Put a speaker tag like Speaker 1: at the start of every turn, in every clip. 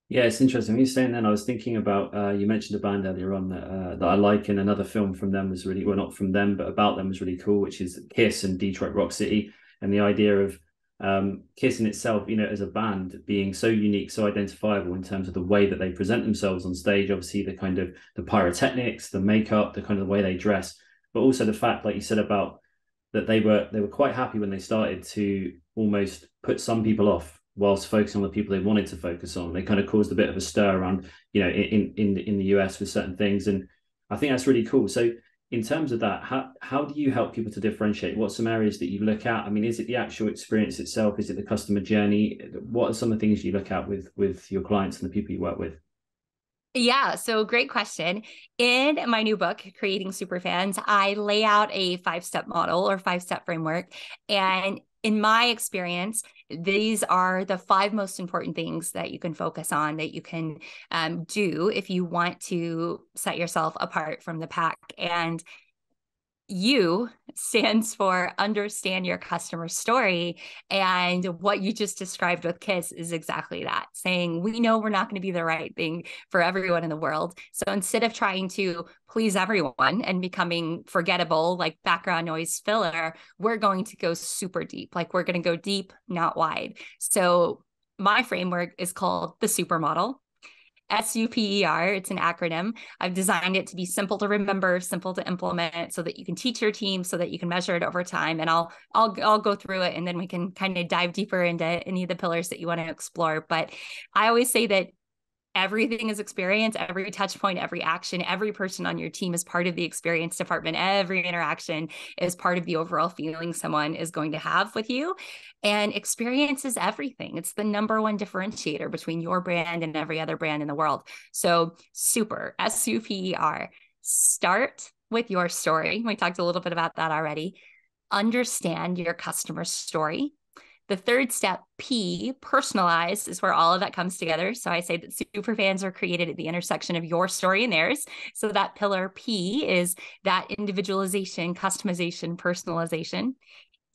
Speaker 1: Yeah, it's interesting. When you're saying then, I was thinking about you mentioned a band earlier on that I like, and another film from them was really, well, not from them, but about them was really cool, which is Kiss and Detroit Rock City, and the idea of Kiss in itself, as a band being so unique, so identifiable in terms of the way that they present themselves on stage. Obviously, the kind of the pyrotechnics, the makeup, the kind of the way they dress, but also the fact, like you said, about that they were quite happy when they started to almost put some people off whilst focusing on the people they wanted to focus on. They kind of caused a bit of a stir around, in the US with certain things, and I think that's really cool. So, in terms of that, how do you help people to differentiate? What some areas that you look at? I mean, is it the actual experience itself? Is it the customer journey? What are some of the things you look at with your clients and the people you work with?
Speaker 2: Yeah, so great question. In my new book, Creating Superfans, I lay out a 5-step model or 5-step framework. And in my experience, these are the 5 most important things that you can focus on, that you can do if you want to set yourself apart from the pack. And U stands for understand your customer story. And what you just described with Kiss is exactly that, saying, we know we're not going to be the right thing for everyone in the world. So instead of trying to please everyone and becoming forgettable, like background noise filler, we're going to go super deep. Like we're going to go deep, not wide. So my framework is called the supermodel. SUPER, it's an acronym. I've designed it to be simple to remember, simple to implement so that you can teach your team, so that you can measure it over time. And I'll go through it, and then we can kind of dive deeper into any of the pillars that you want to explore. But I always say that everything is experience, every touch point, every action, every person on your team is part of the experience department. Every interaction is part of the overall feeling someone is going to have with you. And experience is everything. It's the number one differentiator between your brand and every other brand in the world. So super, SUPER, start with your story. We talked a little bit about that already. Understand your customer story. The third step, P, personalized, is where all of that comes together. So I say that super fans are created at the intersection of your story and theirs. So that pillar P is that individualization, customization, personalization.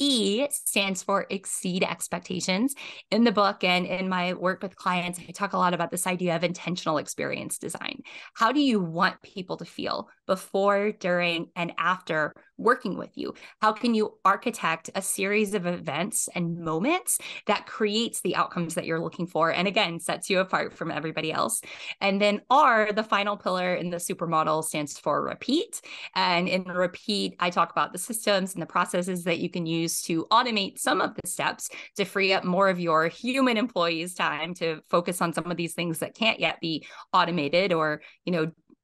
Speaker 2: E stands for exceed expectations. In the book and in my work with clients, I talk a lot about this idea of intentional experience design. How do you want people to feel before, during, and after working with you? How can you architect a series of events and moments that creates the outcomes that you're looking for? And again, sets you apart from everybody else. And then R, the final pillar in the supermodel, stands for repeat. And in repeat, I talk about the systems and the processes that you can use to automate some of the steps to free up more of your human employees' time to focus on some of these things that can't yet be automated or,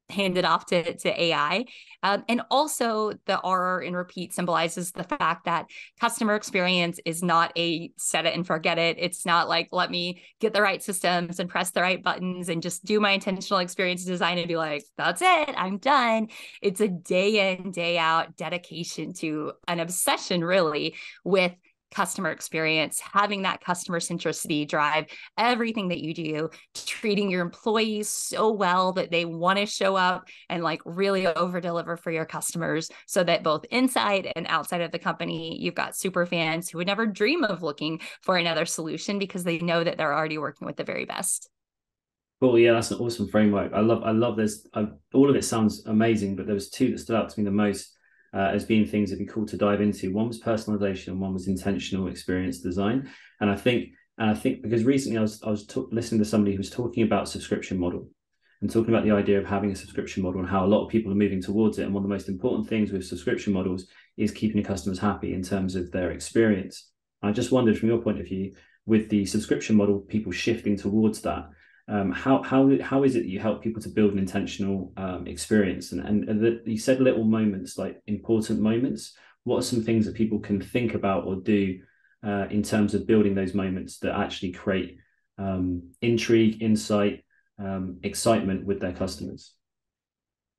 Speaker 2: handed off to AI. And also the R in repeat symbolizes the fact that customer experience is not a set it and forget it. It's not like, let me get the right systems and press the right buttons and just do my intentional experience design and be like, that's it, I'm done. It's a day in, day out dedication to an obsession really with customer experience, having that customer centricity drive everything that you do, treating your employees so well that they want to show up and like really over deliver for your customers, so that both inside and outside of the company, you've got super fans who would never dream of looking for another solution because they know that they're already working with the very best.
Speaker 1: Cool. Yeah, that's an awesome framework. I love this. All of it sounds amazing, but there was two that stood out to me the most as being things that'd be cool to dive into. One was personalization, and one was intentional experience design. And I think because recently I was listening to somebody who was talking about subscription model and talking about the idea of having a subscription model and how a lot of people are moving towards it. And one of the most important things with subscription models is keeping your customers happy in terms of their experience. I just wondered, from your point of view, with the subscription model, people shifting towards that, how is it that you help people to build an intentional experience? And you said little moments, like important moments. What are some things that people can think about or do in terms of building those moments that actually create intrigue, insight, excitement with their customers?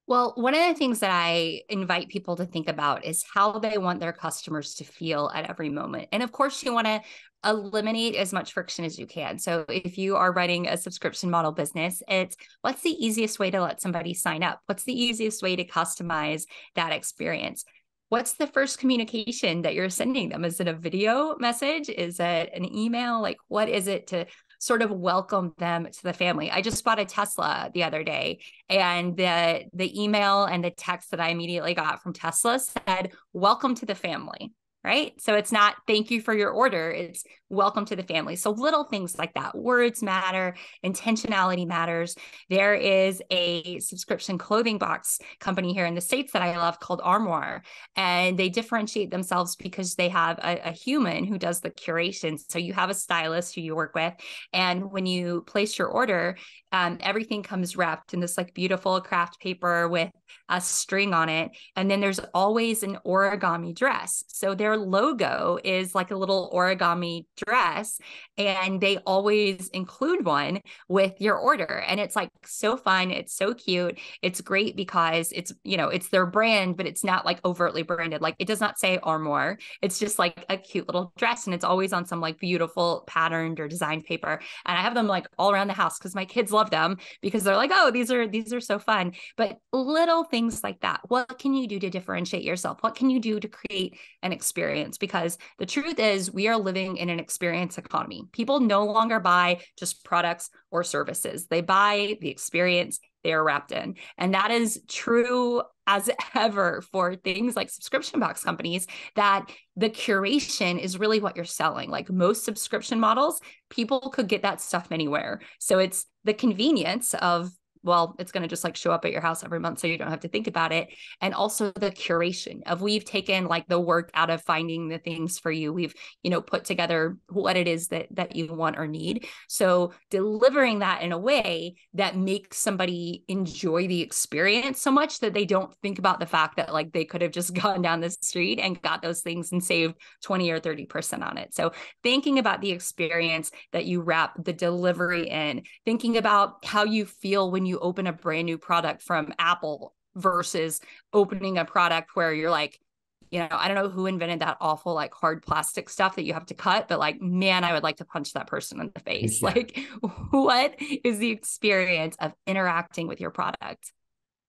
Speaker 2: Well, one of the things that I invite people to think about is how they want their customers to feel at every moment. And of course, you want to eliminate as much friction as you can. So if you are running a subscription model business, it's what's the easiest way to let somebody sign up? What's the easiest way to customize that experience? What's the first communication that you're sending them? Is it a video message? Is it an email? Like, what is it to sort of welcome them to the family. I just bought a Tesla the other day, and the email and the text that I immediately got from Tesla said, "Welcome to the family." Right? So it's not "thank you for your order," it's "welcome to the family." So little things like that. Words matter, intentionality matters. There is a subscription clothing box company here in the States that I love called Armoire, and they differentiate themselves because they have a human who does the curation. So you have a stylist who you work with, and when you place your order, everything comes wrapped in this like beautiful craft paper with a string on it. And then there's always an origami dress. So their logo is like a little origami dress, and they always include one with your order. And it's like so fun. It's so cute. It's great because it's, it's their brand, but it's not like overtly branded. Like it does not say Armoire. It's just like a cute little dress, and it's always on some like beautiful patterned or designed paper. And I have them like all around the house because my kids love them, because they're like, oh, these are so fun. But little things like that. What can you do to differentiate yourself? What can you do to create an experience? Because the truth is, we are living in an experience economy. People no longer buy just products or services. They buy the experience they are wrapped in. And that is true as ever for things like subscription box companies, that the curation is really what you're selling. Like most subscription models, people could get that stuff anywhere. So it's the convenience of, well, it's going to just like show up at your house every month so you don't have to think about it. And also the curation of, we've taken like the work out of finding the things for you. We've, put together what it is that you want or need. So delivering that in a way that makes somebody enjoy the experience so much that they don't think about the fact that like they could have just gone down the street and got those things and saved 20 or 30% on it. So thinking about the experience that you wrap the delivery in, thinking about how you feel when you open a brand new product from Apple versus opening a product where you're like, I don't know who invented that awful like hard plastic stuff that you have to cut, but like, man, I would like to punch that person in the face.
Speaker 1: Yeah.
Speaker 2: Like, what is the experience of interacting with your product?